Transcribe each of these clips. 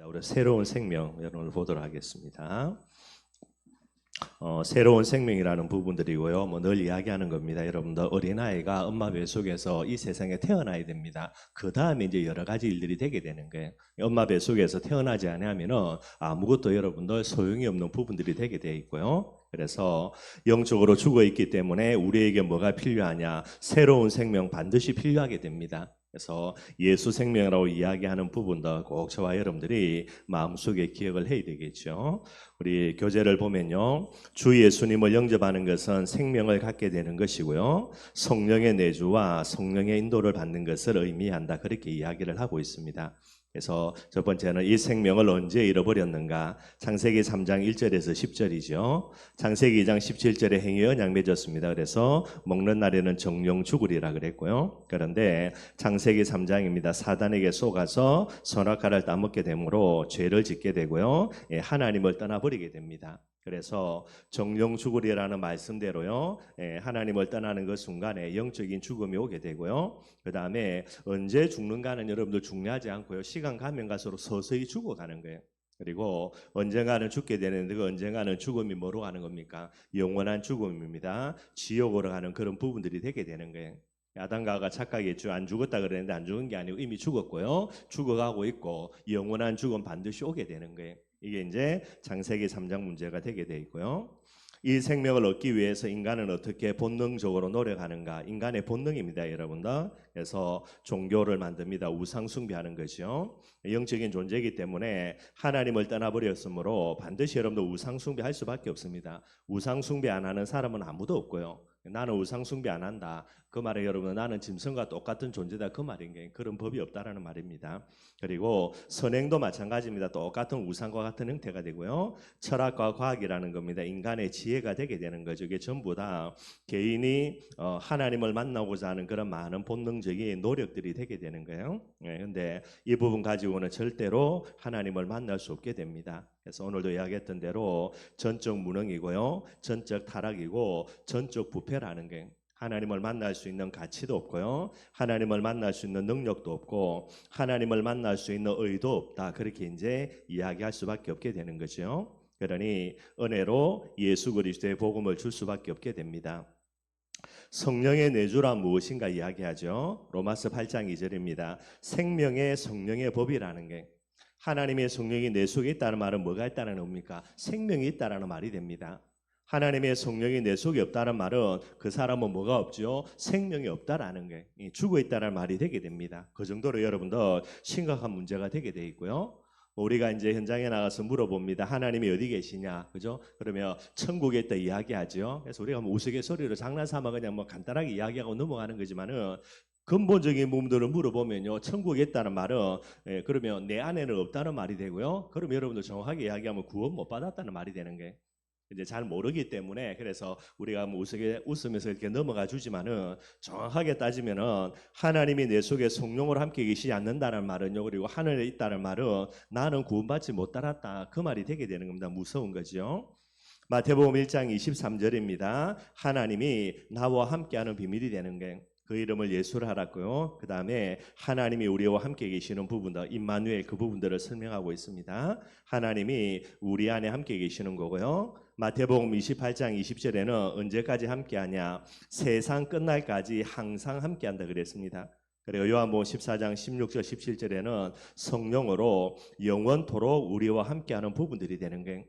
우리 새로운 생명 여러분을 보도록 하겠습니다. 새로운 생명이라는 부분들이고요. 늘 이야기하는 겁니다. 여러분들 어린아이가 엄마 뱃속에서 이 세상에 태어나야 됩니다. 그 다음에 이제 여러 가지 일들이 되게 되는 거예요. 엄마 뱃속에서 태어나지 않으면은 아무것도 여러분들 소용이 없는 부분들이 되게 돼 있고요. 그래서 영적으로 죽어 있기 때문에 우리에게 뭐가 필요하냐? 새로운 생명 반드시 필요하게 됩니다. 그래서 예수 생명이라고 이야기하는 부분도 꼭 저와 여러분들이 마음속에 기억을 해야 되겠죠. 우리 교재를 보면요, 주 예수님을 영접하는 것은 생명을 갖게 되는 것이고요, 성령의 내주와 성령의 인도를 받는 것을 의미한다, 그렇게 이야기를 하고 있습니다. 그래서 첫 번째는 이 생명을 언제 잃어버렸는가? 창세기 3장 1절에서 10절이죠. 창세기 2장 17절에 행위 언약 맺었습니다. 그래서 먹는 날에는 정령 죽으리라 그랬고요. 그런데 창세기 3장입니다. 사단에게 속아서 선악과를 따먹게 되므로 죄를 짓게 되고요, 하나님을 떠나버리게 됩니다. 그래서 정령 죽으리라는 말씀대로요, 하나님을 떠나는 그 순간에 영적인 죽음이 오게 되고요, 그 다음에 언제 죽는가는 여러분들 중요하지 않고요, 시간 가면 갈수록 서서히 죽어가는 거예요. 그리고 언젠가는 죽게 되는데 그 언젠가는 죽음이 뭐로 가는 겁니까? 영원한 죽음입니다. 지옥으로 가는 그런 부분들이 되게 되는 거예요. 아담과 하와가 착각했죠. 안 죽었다 그랬는데 안 죽은 게 아니고 이미 죽었고요, 죽어가고 있고 영원한 죽음 반드시 오게 되는 거예요. 이게 이제 창세기 3장 문제가 되게 돼 있고요. 이 생명을 얻기 위해서 인간은 어떻게 본능적으로 노력하는가? 인간의 본능입니다, 여러분들. 그래서 종교를 만듭니다. 우상 숭배하는 것이요, 영적인 존재이기 때문에 하나님을 떠나버렸으므로 반드시 여러분들 우상 숭배할 수밖에 없습니다. 우상 숭배 안 하는 사람은 아무도 없고요. 나는 우상 숭배 안 한다, 그 말에 여러분 나는 짐승과 똑같은 존재다, 그 말인 게 그런 법이 없다라는 말입니다. 그리고 선행도 마찬가지입니다. 똑같은 우상과 같은 형태가 되고요, 철학과 과학이라는 겁니다. 인간의 지혜가 되게 되는 거죠. 이게 전부 다 개인이 하나님을 만나고자 하는 그런 많은 본능적인 노력들이 되게 되는 거예요. 그런데 이 부분 가지고는 절대로 하나님을 만날 수 없게 됩니다. 그래서 오늘도 이야기했던 대로 전적 무능이고요, 전적 타락이고 전적 부패라는 게, 하나님을 만날 수 있는 가치도 없고요, 하나님을 만날 수 있는 능력도 없고 하나님을 만날 수 있는 의도 없다, 그렇게 이제 이야기할 수밖에 없게 되는 거죠. 그러니 은혜로 예수 그리스도의 복음을 줄 수밖에 없게 됩니다. 성령의 내주라 무엇인가 이야기하죠. 로마서 8장 2절입니다. 생명의 성령의 법이라는 게, 하나님의 성령이 내 속에 있다는 말은 뭐가 있다는 겁니까? 생명이 있다는 말이 됩니다. 하나님의 성령이 내 속에 없다는 말은 그 사람은 뭐가 없죠? 생명이 없다라는 게, 죽어 있다는 말이 되게 됩니다. 그 정도로 여러분들 심각한 문제가 되게 돼 있고요. 우리가 이제 현장에 나가서 물어봅니다. 하나님이 어디 계시냐, 그죠? 그러면 천국에 있다 이야기하죠. 그래서 우리가 우스갯소리로 장난삼아 그냥 간단하게 이야기하고 넘어가는 거지만은 근본적인 부분들을 물어보면요, 천국에 있다는 말은 그러면 내 안에는 없다는 말이 되고요, 그럼 여러분들 정확하게 이야기하면 구원 못 받았다는 말이 되는 게, 이제 잘 모르기 때문에 그래서 우리가 웃으면서 이렇게 넘어가 주지만은 정확하게 따지면은 하나님이 내 속에 성령으로 함께 계시지 않는다는 말은요, 그리고 하늘에 있다는 말은 나는 구원받지 못하았다, 그 말이 되게 되는 겁니다. 무서운 거죠. 마태복음 1장 23절입니다. 하나님이 나와 함께하는 비밀이 되는 게, 그 이름을 예수를 알았고요, 그 다음에 하나님이 우리와 함께 계시는 부분들, 임마누엘, 그 부분들을 설명하고 있습니다. 하나님이 우리 안에 함께 계시는 거고요. 마태복음 28장 20절에는 언제까지 함께하냐? 세상 끝날까지 항상 함께한다 그랬습니다. 그리고 요한복음 14장 16절 17절에는 성령으로 영원토록 우리와 함께하는 부분들이 되는 거예요.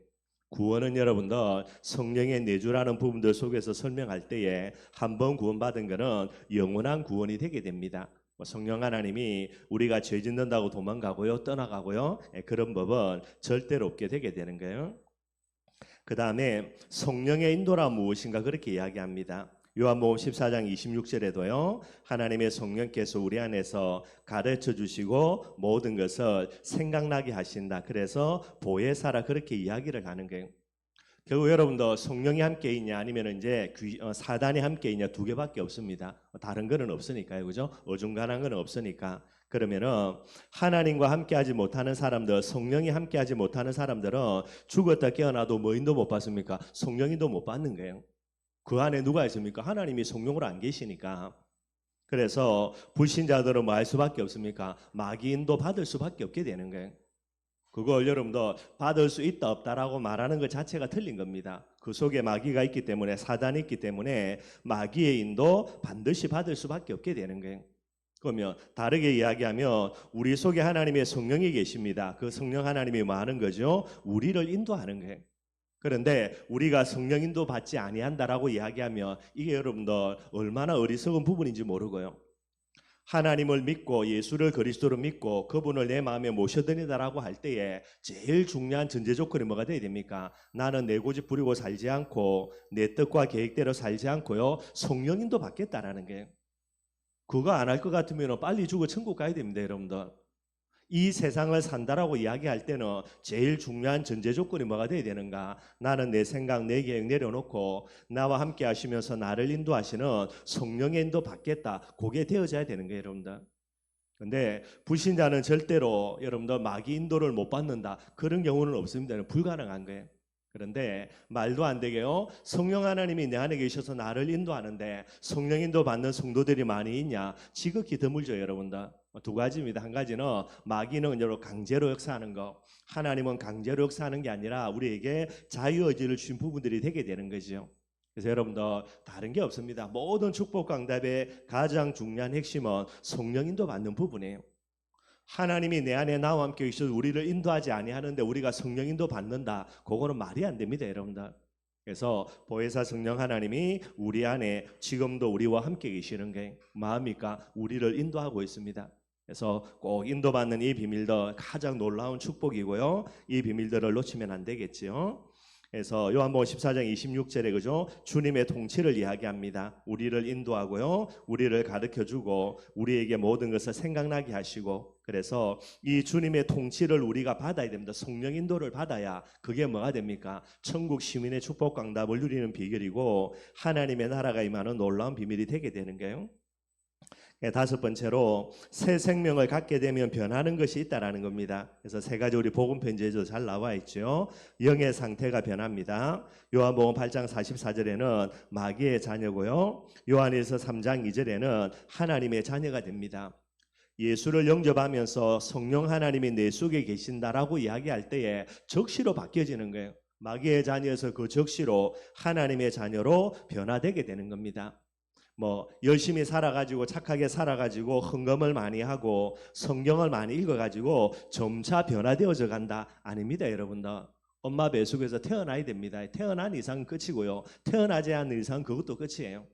구원은 여러분들 성령의 내주라는 부분들 속에서 설명할 때에 한번 구원받은 것은 영원한 구원이 되게 됩니다. 성령 하나님이 우리가 죄 짓는다고 도망가고요, 떠나가고요, 그런 법은 절대로 없게 되게 되는 거예요. 그 다음에 성령의 인도란 무엇인가 그렇게 이야기합니다. 요한복음 14장 26절에도요, 하나님의 성령께서 우리 안에서 가르쳐 주시고 모든 것을 생각나게 하신다, 그래서 보혜사라 그렇게 이야기를 하는 거예요. 결국 여러분도 성령이 함께 있냐 아니면 이제 사단이 함께 있냐, 두 개밖에 없습니다. 다른 거는 없으니까요, 그죠? 어중간한 거는 없으니까. 그러면은 하나님과 함께하지 못하는 사람들, 성령이 함께하지 못하는 사람들은 죽었다 깨어나도 뭐인도 못 받습니까? 성령인도 못 받는 거예요. 그 안에 누가 있습니까? 하나님이 성령으로 안 계시니까. 그래서 불신자들은 뭐 할 수밖에 없습니까? 마귀인도 받을 수밖에 없게 되는 거예요. 그걸 여러분도 받을 수 있다 없다라고 말하는 것 자체가 틀린 겁니다. 그 속에 마귀가 있기 때문에, 사단이 있기 때문에 마귀의 인도 반드시 받을 수밖에 없게 되는 거예요. 그러면 다르게 이야기하면 우리 속에 하나님의 성령이 계십니다. 그 성령 하나님이 뭐 하는 거죠? 우리를 인도하는 거예요. 그런데 우리가 성령 인도 받지 아니한다라고 이야기하면 이게 여러분들 얼마나 어리석은 부분인지 모르고요. 하나님을 믿고 예수를 그리스도로 믿고 그분을 내 마음에 모셔드린다라고 할 때에 제일 중요한 전제 조건이 뭐가 돼야 됩니까? 나는 내 고집 부리고 살지 않고 내 뜻과 계획대로 살지 않고요. 성령 인도 받겠다라는 게, 그거 안 할 것 같으면 빨리 죽어 천국 가야 됩니다, 여러분들. 이 세상을 산다라고 이야기할 때는 제일 중요한 전제 조건이 뭐가 돼야 되는가? 나는 내 생각, 내 계획 내려놓고 나와 함께 하시면서 나를 인도하시는 성령의 인도 받겠다. 그게 되어져야 되는 거예요, 여러분들. 근데 불신자는 절대로 여러분들 마귀 인도를 못 받는다. 그런 경우는 없습니다. 불가능한 거예요. 그런데 말도 안 되게요. 성령 하나님이 내 안에 계셔서 나를 인도하는데 성령 인도 받는 성도들이 많이 있냐? 지극히 드물죠, 여러분들. 두 가지입니다. 한 가지는 마귀는 여러 강제로 역사하는 거, 하나님은 강제로 역사하는 게 아니라 우리에게 자유의지를 주신 부분들이 되게 되는 거죠. 그래서 여러분들 다른 게 없습니다. 모든 축복 강답의 가장 중요한 핵심은 성령 인도 받는 부분이에요. 하나님이 내 안에 나와 함께 계셔서 우리를 인도하지 아니하는데 우리가 성령 인도 받는다. 그거는 말이 안 됩니다, 여러분들. 그래서 보혜사 성령 하나님이 우리 안에 지금도 우리와 함께 계시는 게 마음입니까? 우리를 인도하고 있습니다. 그래서 꼭 인도받는 이 비밀들 가장 놀라운 축복이고요. 이 비밀들을 놓치면 안 되겠지요. 그래서 요한복음 14장 26절에 그죠? 주님의 통치를 이야기합니다. 우리를 인도하고요. 우리를 가르쳐주고 우리에게 모든 것을 생각나게 하시고, 그래서 이 주님의 통치를 우리가 받아야 됩니다. 성령 인도를 받아야 그게 뭐가 됩니까? 천국 시민의 축복 강답을 누리는 비결이고 하나님의 나라가 임하는 놀라운 비밀이 되게 되는 거예요. 다섯 번째로 새 생명을 갖게 되면 변하는 것이 있다라는 겁니다. 그래서 세 가지 우리 복음 편지에도 잘 나와 있죠. 영의 상태가 변합니다. 요한복음 8장 44절에는 마귀의 자녀고요. 요한일서 3장 2절에는 하나님의 자녀가 됩니다. 예수를 영접하면서 성령 하나님이 내 속에 계신다라고 이야기할 때에 적시로 바뀌어지는 거예요. 마귀의 자녀에서 그 적시로 하나님의 자녀로 변화되게 되는 겁니다. 열심히 살아가지고 착하게 살아가지고 헌금을 많이 하고 성경을 많이 읽어가지고 점차 변화되어져 간다? 아닙니다, 여러분들. 엄마 뱃속에서 태어나야 됩니다. 태어난 이상 끝이고요. 태어나지 않은 이상 그것도 끝이에요.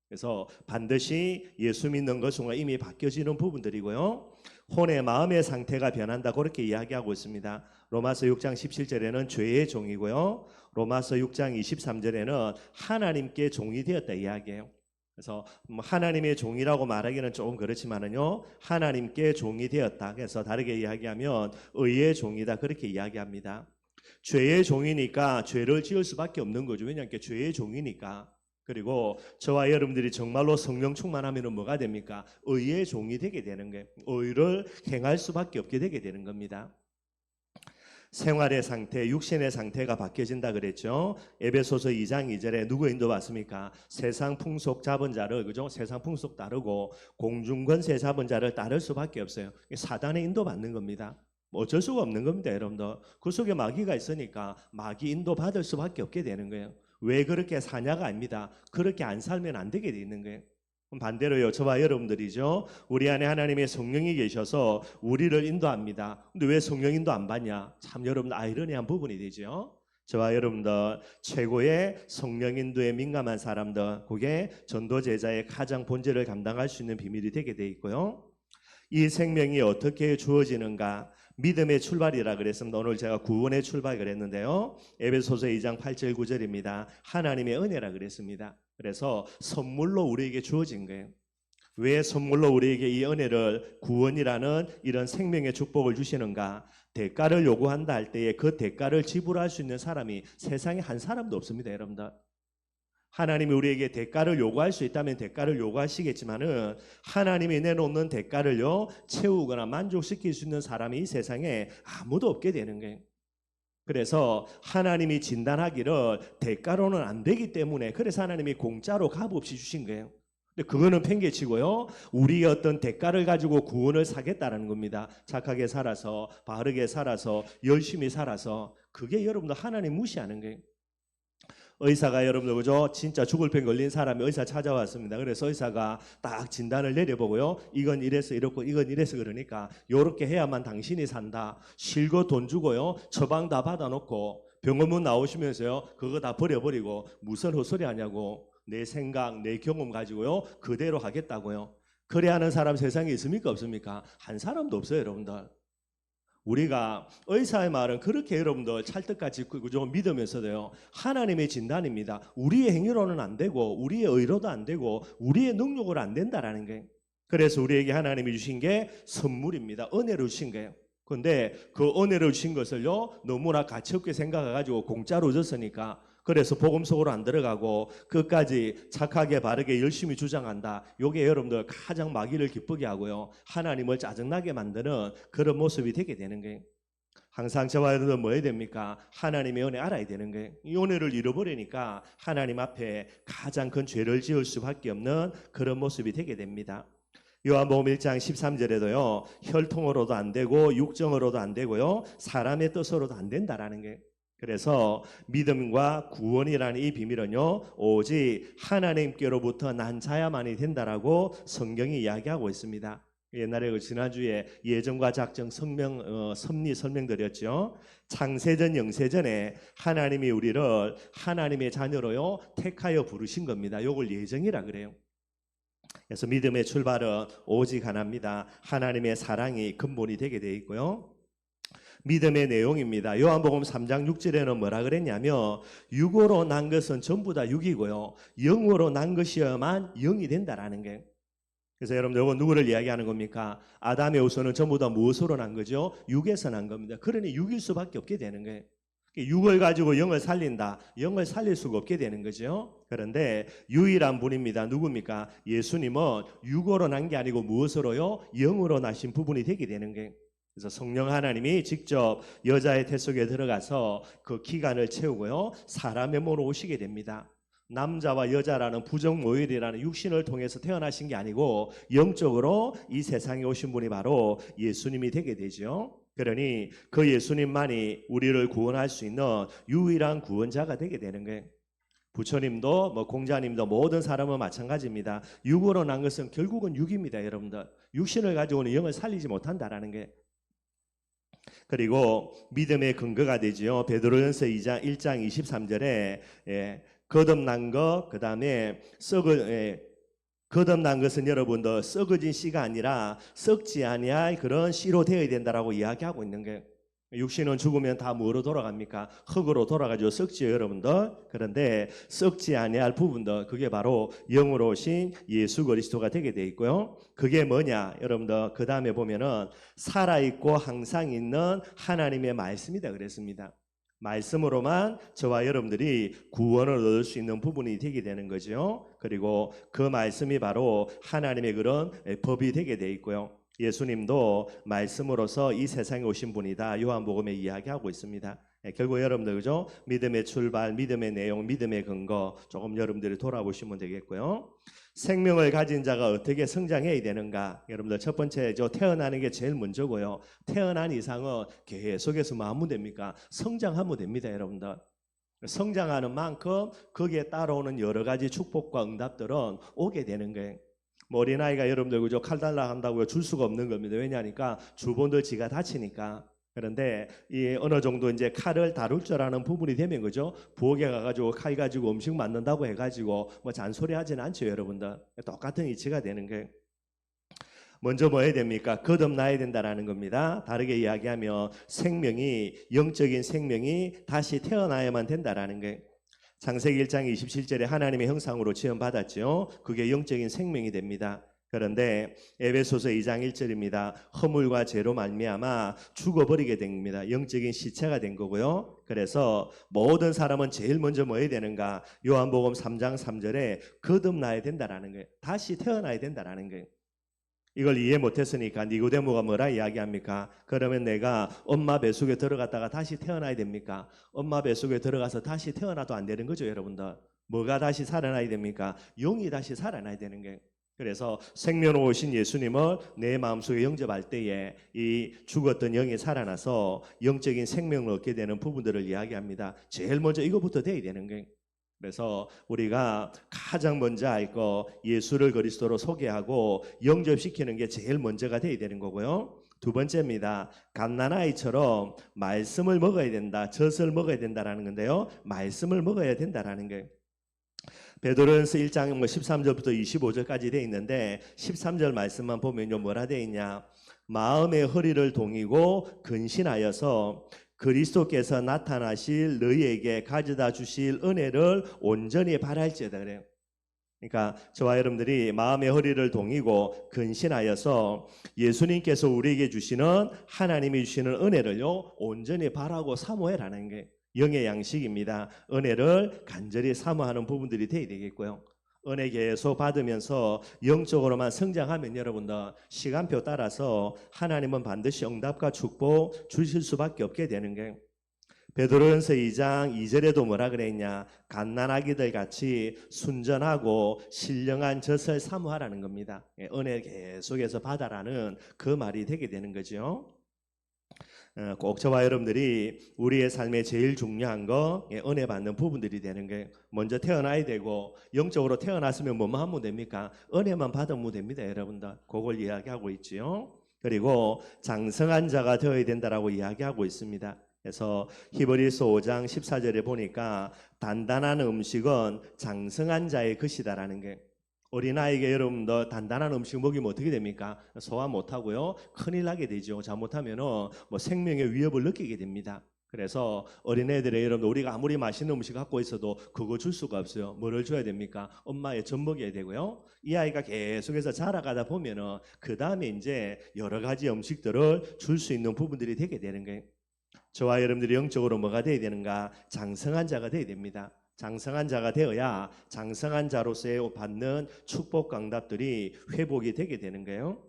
그래서 반드시 예수 믿는 것은 이미 바뀌어지는 부분들이고요. 혼의 마음의 상태가 변한다, 그렇게 이야기하고 있습니다. 로마서 6장 17절에는 죄의 종이고요. 로마서 6장 23절에는 하나님께 종이 되었다 이야기해요. 그래서 하나님의 종이라고 말하기는 조금 그렇지만은요, 하나님께 종이 되었다. 그래서 다르게 이야기하면 의의 종이다, 그렇게 이야기합니다. 죄의 종이니까 죄를 지을 수밖에 없는 거죠. 왜냐하면 죄의 종이니까. 그리고 저와 여러분들이 정말로 성령 충만하면 뭐가 됩니까? 의의 종이 되게 되는 거예요. 의를 행할 수밖에 없게 되게 되는 겁니다. 생활의 상태, 육신의 상태가 바뀌어진다 그랬죠. 에베소서 2장 2절에 누구 인도받습니까? 세상 풍속 잡은 자를, 그죠? 세상 풍속 따르고 공중 권세 잡은 자를 따를 수밖에 없어요. 사단의 인도받는 겁니다. 어쩔 수가 없는 겁니다, 여러분들. 그 속에 마귀가 있으니까 마귀 인도받을 수밖에 없게 되는 거예요. 왜 그렇게 사냐가 아닙니다. 그렇게 안 살면 안 되게 돼 있는 거예요. 반대로요, 저와 여러분들이죠. 우리 안에 하나님의 성령이 계셔서 우리를 인도합니다. 근데 왜 성령 인도 안 받냐? 참 여러분 아이러니한 부분이 되죠. 저와 여러분들 최고의 성령 인도에 민감한 사람들, 그게 전도 제자의 가장 본질을 감당할 수 있는 비밀이 되게 돼 있고요. 이 생명이 어떻게 주어지는가? 믿음의 출발이라 그랬습니다. 오늘 제가 구원의 출발 그랬는데요. 에베소서 2장 8절 9절입니다. 하나님의 은혜라 그랬습니다. 그래서 선물로 우리에게 주어진 거예요. 왜 선물로 우리에게 이 은혜를, 구원이라는 이런 생명의 축복을 주시는가? 대가를 요구한다 할 때에 그 대가를 지불할 수 있는 사람이 세상에 한 사람도 없습니다, 여러분들. 하나님이 우리에게 대가를 요구할 수 있다면 대가를 요구하시겠지만은 하나님이 내놓는 대가를요 채우거나 만족시킬 수 있는 사람이 이 세상에 아무도 없게 되는 거예요. 그래서 하나님이 진단하기를 대가로는 안 되기 때문에, 그래서 하나님이 공짜로 값없이 주신 거예요. 근데 그거는 팽개치고요. 우리의 어떤 대가를 가지고 구원을 사겠다라는 겁니다. 착하게 살아서, 바르게 살아서, 열심히 살아서. 그게 여러분들 하나님 무시하는 거예요. 의사가 여러분들 그죠? 진짜 죽을 병 걸린 사람이 의사 찾아왔습니다. 그래서 의사가 딱 진단을 내려보고요. 이건 이래서 이렇고 이건 이래서 그러니까 요렇게 해야만 당신이 산다. 실고 돈 주고요. 처방 다 받아놓고 병원문 나오시면서요. 그거 다 버려버리고 무슨 헛소리 하냐고. 내 생각, 내 경험 가지고요. 그대로 하겠다고요. 그래 하는 사람 세상에 있습니까? 없습니까? 한 사람도 없어요, 여러분들. 우리가 의사의 말은 그렇게 여러분들 찰떡같이 그저 믿으면서도요. 하나님의 진단입니다. 우리의 행위로는 안 되고 우리의 의로도 안 되고 우리의 능력으로 안 된다라는 거예요. 그래서 우리에게 하나님이 주신 게 선물입니다. 은혜로 주신 거예요. 그런데 그 은혜를 주신 것을요. 너무나 가치없게 생각해가지고 공짜로 줬으니까 그래서 복음 속으로 안 들어가고 끝까지 착하게 바르게 열심히 주장한다. 이게 여러분들 가장 마귀를 기쁘게 하고요. 하나님을 짜증나게 만드는 그런 모습이 되게 되는 거예요. 항상 저와 여러분들 뭐 해야 됩니까? 하나님의 은혜 알아야 되는 거예요. 이 은혜를 잃어버리니까 하나님 앞에 가장 큰 죄를 지을 수밖에 없는 그런 모습이 되게 됩니다. 요한복음 1장 13절에도요. 혈통으로도 안 되고 육정으로도 안 되고요. 사람의 뜻으로도 안 된다라는 거예요. 그래서 믿음과 구원이라는 이 비밀은요. 오직 하나님께로부터 난 자야만이 된다라고 성경이 이야기하고 있습니다. 옛날에 지난주에 예정과 작정 섭리 설명드렸죠. 창세전 영세전에 하나님이 우리를 하나님의 자녀로요 택하여 부르신 겁니다. 이걸 예정이라 그래요. 그래서 믿음의 출발은 오직 하나입니다. 하나님의 사랑이 근본이 되게 되어 있고요. 믿음의 내용입니다. 요한복음 3장 6절에는 뭐라 그랬냐면 육으로 난 것은 전부 다 육이고요. 영으로 난 것이어야만 영이 된다라는 게. 그래서 여러분들 이거 누구를 이야기하는 겁니까? 아담의 후손은 전부 다 무엇으로 난 거죠? 육에서 난 겁니다. 그러니 육일 수밖에 없게 되는 거예요. 육을 가지고 영을 살린다. 영을 살릴 수가 없게 되는 거죠. 그런데 유일한 분입니다. 누굽니까? 예수님은 육으로 난 게 아니고 무엇으로요? 영으로 나신 부분이 되게 되는 거예요. 그래서 성령 하나님이 직접 여자의 태 속에 들어가서 그 기간을 채우고요. 사람의 몸으로 오시게 됩니다. 남자와 여자라는 부정모율이라는 육신을 통해서 태어나신 게 아니고 영적으로 이 세상에 오신 분이 바로 예수님이 되게 되죠. 그러니 그 예수님만이 우리를 구원할 수 있는 유일한 구원자가 되게 되는 거예요. 부처님도 공자님도 모든 사람은 마찬가지입니다. 육으로 난 것은 결국은 육입니다. 여러분들. 육신을 가지고는 영을 살리지 못한다라는 게. 그리고 믿음의 근거가 되지요. 베드로전서 1장 23절에 거듭난 것, 그 다음에 거듭난 것은 여러분들 썩어진 씨가 아니라 썩지 아니할 그런 씨로 되어야 된다라고 이야기하고 있는 거예요. 육신은 죽으면 다 뭐로 돌아갑니까? 흙으로 돌아가죠. 썩지요, 여러분들. 그런데 썩지 아니할 부분들, 그게 바로 영으로 오신 예수 그리스도가 되게 돼 있고요. 그게 뭐냐? 여러분들 그 다음에 보면은 살아있고 항상 있는 하나님의 말씀이다 그랬습니다. 말씀으로만 저와 여러분들이 구원을 얻을 수 있는 부분이 되게 되는 거죠. 그리고 그 말씀이 바로 하나님의 그런 법이 되게 돼 있고요. 예수님도 말씀으로서 이 세상에 오신 분이다. 요한복음에 이야기하고 있습니다. 결국 여러분들 그죠? 믿음의 출발, 믿음의 내용, 믿음의 근거 조금 여러분들이 돌아보시면 되겠고요. 생명을 가진 자가 어떻게 성장해야 되는가? 여러분들 첫 번째 태어나는 게 제일 먼저고요. 태어난 이상은 계속해서 뭐 하면 됩니까? 성장하면 됩니다, 여러분들. 성장하는 만큼 거기에 따라오는 여러 가지 축복과 응답들은 오게 되는 거예요. 어린아이가 여러분들 그죠? 칼 달라 한다고요? 줄 수가 없는 겁니다. 왜냐하니까 주본들 지가 다치니까. 그런데 이 어느 정도 이제 칼을 다룰 줄 아는 부분이 되면 그죠? 부엌에 가가지고 칼 가지고 음식 만든다고 해가지고 뭐 잔소리하지는 않죠, 여러분들. 똑같은 이치가 되는 거예요. 먼저 뭐 해야 됩니까? 거듭나야 된다라는 겁니다. 다르게 이야기하면 영적인 생명이 다시 태어나야만 된다라는 거예요. 창세기 1장 27절에 하나님의 형상으로 지음받았죠. 그게 영적인 생명이 됩니다. 그런데 에베소서 2장 1절입니다. 허물과 죄로 말미암아 죽어버리게 됩니다. 영적인 시체가 된 거고요. 그래서 모든 사람은 제일 먼저 뭐 해야 되는가? 요한복음 3장 3절에 거듭나야 된다라는 거예요. 다시 태어나야 된다라는 거예요. 이걸 이해 못했으니까 니고데모가 뭐라 이야기합니까? 그러면 내가 엄마 뱃속에 들어갔다가 다시 태어나야 됩니까? 엄마 뱃속에 들어가서 다시 태어나도 안 되는 거죠, 여러분들. 뭐가 다시 살아나야 됩니까? 영이 다시 살아나야 되는 게. 그래서 생명으로 오신 예수님을 내 마음속에 영접할 때에 이 죽었던 영이 살아나서 영적인 생명을 얻게 되는 부분들을 이야기합니다. 제일 먼저 이거부터 돼야 되는 거예요. 그래서 우리가 가장 먼저 할 거 예수를 그리스도로 소개하고 영접시키는 게 제일 먼저가 돼야 되는 거고요. 두 번째입니다. 갓난아이처럼 말씀을 먹어야 된다, 젖을 먹어야 된다라는 건데요. 말씀을 먹어야 된다라는 거예요. 베드로전서 1장 13절부터 25절까지 되어 있는데 13절 말씀만 보면요, 뭐라 되어 있냐? 마음의 허리를 동이고 근신하여서 그리스도께서 나타나실 너희에게 가져다 주실 은혜를 온전히 바랄지어다 그래요. 그러니까 저와 여러분들이 마음의 허리를 동이고 근신하여서 예수님께서 우리에게 주시는, 하나님이 주시는 은혜를요 온전히 바라고 사모해라는 게 영의 양식입니다. 은혜를 간절히 사모하는 부분들이 되어야 되겠고요. 은혜 계속 받으면서 영적으로만 성장하면 여러분들 시간표 따라서 하나님은 반드시 응답과 축복 주실 수밖에 없게 되는 게, 베드로전서 2장 2절에도 뭐라 그랬냐? 갓난아기들 같이 순전하고 신령한 젖을 사모하라는 겁니다. 은혜 계속해서 받아라는 그 말이 되게 되는 거죠. 꼭 저와 여러분들이 우리의 삶에 제일 중요한 거 은혜 받는 부분들이 되는 게, 먼저 태어나야 되고, 영적으로 태어났으면 뭐만 하면 됩니까? 은혜만 받으면 됩니다. 여러분들 그걸 이야기하고 있지요. 그리고 장성한 자가 되어야 된다라고 이야기하고 있습니다. 그래서 히브리서 5장 14절에 보니까 단단한 음식은 장성한 자의 것이다라는 게, 어린아이에게 여러분들 단단한 음식 먹이면 어떻게 됩니까? 소화 못하고요, 큰일 나게 되죠. 잘못하면 뭐 생명의 위협을 느끼게 됩니다. 그래서 어린애들의 여러분, 우리가 아무리 맛있는 음식 갖고 있어도 그거 줄 수가 없어요. 뭐를 줘야 됩니까? 엄마의 젖 먹여야 되고요. 이 아이가 계속해서 자라가다 보면은 그 다음에 이제 여러 가지 음식들을 줄 수 있는 부분들이 되게 되는 거예요. 저와 여러분들이 영적으로 뭐가 되어야 되는가? 장성한 자가 되어야 됩니다. 장성한 자가 되어야 장성한 자로서의 받는 축복과 응답들이 회복이 되게 되는 거예요.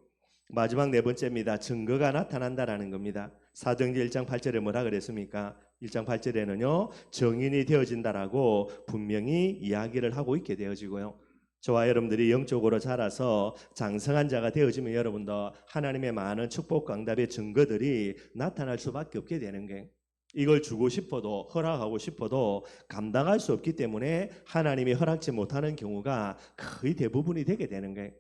마지막 네 번째입니다. 증거가 나타난다라는 겁니다. 사도행전 1장 8절에 뭐라 그랬습니까? 1장 8절에는요, 정인이 되어진다라고 분명히 이야기를 하고 있게 되어지고요. 저와 여러분들이 영적으로 자라서 장성한 자가 되어지면 여러분들 하나님의 많은 축복과 응답의 증거들이 나타날 수밖에 없게 되는 게, 이걸 주고 싶어도, 허락하고 싶어도 감당할 수 없기 때문에 하나님이 허락지 못하는 경우가 거의 대부분이 되게 되는 거예요.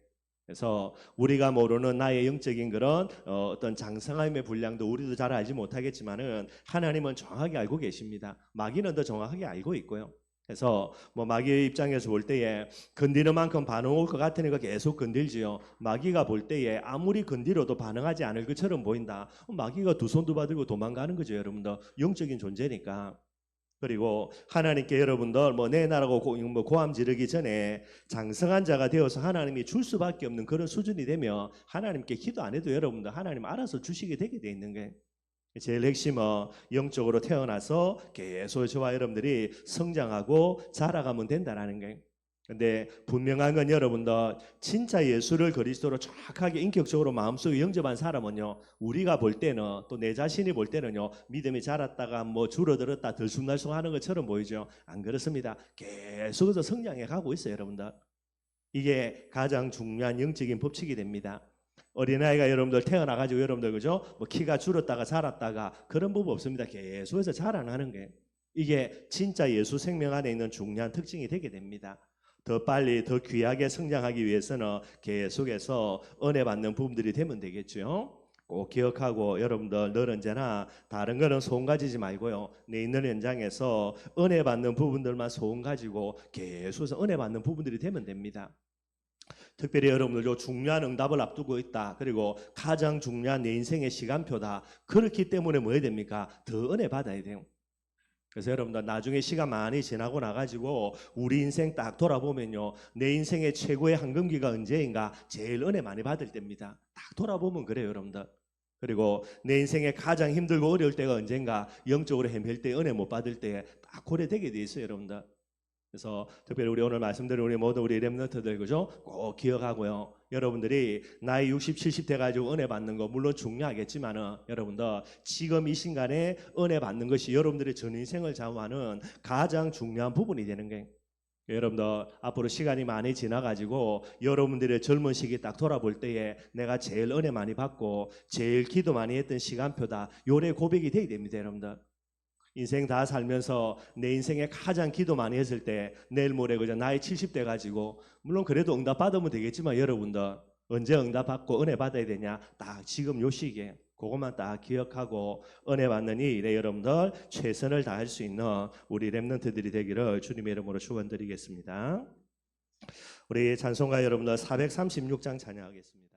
그래서 우리가 모르는 나의 영적인 그런 어떤 장성함의 분량도 우리도 잘 알지 못하겠지만은 하나님은 정확하게 알고 계십니다. 마귀는 더 정확하게 알고 있고요. 그래서 뭐 마귀의 입장에서 볼 때에 건드리는 만큼 반응 올 것 같으니까 계속 건들지요. 마귀가 볼 때에 아무리 건드려도 반응하지 않을 것처럼 보인다. 마귀가 두 손 두 발 들고 도망가는 거죠, 여러분들. 영적인 존재니까. 그리고 하나님께 여러분들 뭐 내 나라고 고함 지르기 전에 장성한 자가 되어서 하나님이 줄 수밖에 없는 그런 수준이 되면 하나님께 기도 안 해도 여러분들 하나님 알아서 주시게 되게 돼 있는 게, 제일 핵심은 영적으로 태어나서 계속 저와 여러분들이 성장하고 자라가면 된다라는 게. 근데 분명한 건 여러분들 진짜 예수를 그리스도로 정확하게 인격적으로 마음속에 영접한 사람은요, 우리가 볼 때는, 또 내 자신이 볼 때는요, 믿음이 자랐다가 뭐 줄어들었다 들쑥날쑥 하는 것처럼 보이죠. 안 그렇습니다. 계속해서 성장해 가고 있어요, 여러분들. 이게 가장 중요한 영적인 법칙이 됩니다. 어린아이가 여러분들 태어나가지고 여러분들 그죠? 뭐 키가 줄었다가 자랐다가 그런 법 없습니다. 계속해서 자라나는 게, 이게 진짜 예수 생명 안에 있는 중요한 특징이 되게 됩니다. 더 빨리 더 귀하게 성장하기 위해서는 계속해서 은혜 받는 부분들이 되면 되겠죠. 꼭 기억하고 여러분들 늘 언제나 다른 거는 소원 가지지 말고요, 내 있는 현장에서 은혜 받는 부분들만 소원 가지고 계속해서 은혜 받는 부분들이 되면 됩니다. 특별히 여러분들 중요한 응답을 앞두고 있다, 그리고 가장 중요한 내 인생의 시간표다, 그렇기 때문에 뭐 해야 됩니까? 더 은혜 받아야 돼요. 그래서 여러분들 나중에 시간 많이 지나고 나가지고 우리 인생 딱 돌아보면요, 내 인생의 최고의 황금기가 언제인가? 제일 은혜 많이 받을 때입니다. 딱 돌아보면 그래요, 여러분들. 그리고 내 인생에 가장 힘들고 어려울 때가 언젠가? 영적으로 헤맬 때, 은혜 못 받을 때 딱 고려되게 돼 있어요, 여러분들. 그래서 특별히 우리 오늘 말씀드린 우리 모든 우리 렘넌트들 그죠? 꼭 기억하고요. 여러분들이 나이 60, 70 돼가지고 은혜 받는 거 물론 중요하겠지만은 여러분들 지금 이 순간에 은혜 받는 것이 여러분들의 전 인생을 좌우하는 가장 중요한 부분이 되는 거예요. 여러분들 앞으로 시간이 많이 지나가지고 여러분들의 젊은 시기 딱 돌아볼 때에 내가 제일 은혜 많이 받고 제일 기도 많이 했던 시간표다. 요래 고백이 돼야 됩니다, 여러분들. 인생 다 살면서 내 인생에 가장 기도 많이 했을 때 내일 모레 그저 나이 70대 가지고 물론 그래도 응답 받으면 되겠지만 여러분들 언제 응답 받고 은혜 받아야 되냐? 딱 지금 요 시기에 그것만 딱 기억하고 은혜 받는 이 일에 여러분들 최선을 다할 수 있는 우리 렘넌트들이 되기를 주님의 이름으로 축원드리겠습니다. 우리 찬송가 여러분들 436장 찬양하겠습니다.